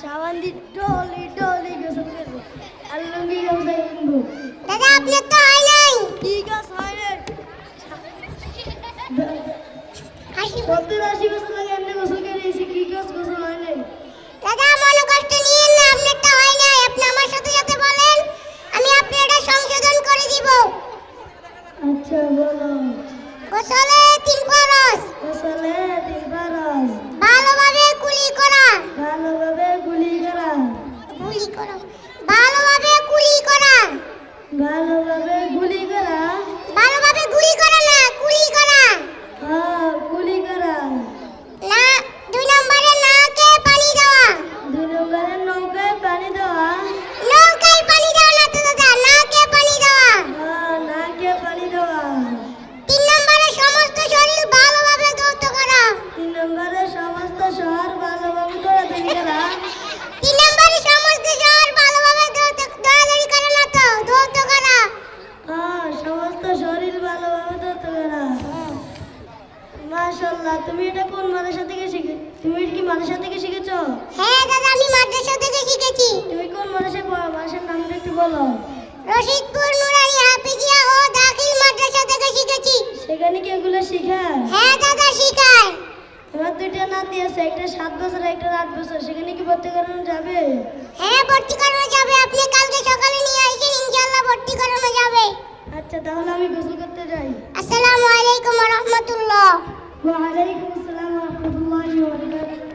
সাবান দি ডলি ডলি গোসল করবো আর লুঙ্গি গামছা কিনবো। দাদা আপনার তো হয় নাই। কি গাছ হয় রে? হাসি 70-80 বছর লাগে এমনি গোসল করে এসে কি গাছ গোসল হয় নাই? দাদা মনে কষ্ট নিয়েন না, আপনার তো হয় নাই। আপনি আমার সাথে সাথে বলেন, আমি আপনার এটা সংশোধন করে দিব। আচ্ছা বলো। গোসলে 3 ফরজ। গোসলে 3 ফরজ। ভালোভাবে কুলি করা। ভালোভাবে গুলি করা। গুলি করা। ভালোভাবে কুলি করা। ভালোভাবে গুলি করা। ভালোভাবে গুলি করা না, কুলি করা। হ্যাঁ গুলি করা। না 2 নম্বরে নাকে পানি দেওয়া। 2 নম্বরে নৌকায় পানি দেওয়া। নৌকায় পানি দেওয়া না তো দাদা, নাকে পানি দেওয়া। হ্যাঁ নাকে পানি দেওয়া। 3 নম্বরে সমস্ত শরীর ভালোভাবে ধৌত করা। 3 নম্বরে সমস্ত শহর ভালোভাবে দৌড়াদৌড়ি করা। 3 নম্বরে সমস্ত শহর ভালোভাবে দৌড়াদৌড়ি করা না তো, ধৌত করা। হ্যাঁ সমস্ত শরীর ভালোভাবে দৌড়াতে করা। মাশাআল্লাহ, তুমি এটা কোন মাদ্রাসা থেকে তুমি কি মাদ্রাসা থেকে শিখেছো? হ্যাঁ দাদা, আমি মাদ্রাসা থেকে শিখেছি। তুমি কোন মাদ্রাসায় পড়ো? মাদ্রাসার নামটা একটু বলো। রশিদপুর নুরানি হাফিজিয়া ও দাখিল মাদ্রাসা থেকে শিখেছি। সেখানে কি এগুলো শেখায়? হ্যাঁ দাদা শিখায়। আমার 2টা নাতি আছে, একটা 7 বছর একটা 8 বছর। সেখানে কি ভর্তি করানো যাবে? হ্যাঁ ভর্তি করানো যাবে, আপনি কালকে সকালে নিয়ে আসেন, ইনশাআল্লাহ ভর্তি করানো যাবে। আচ্ছা তাহলে আমি গোসল করতে যাই। আসসালামু আলাইকুম ওয়া রাহমাতুল্লাহ। ওয়া আলাইকুম আসসালাম ওয়া রাহমাতুল্লাহি ওয়া বারাকাতুহু।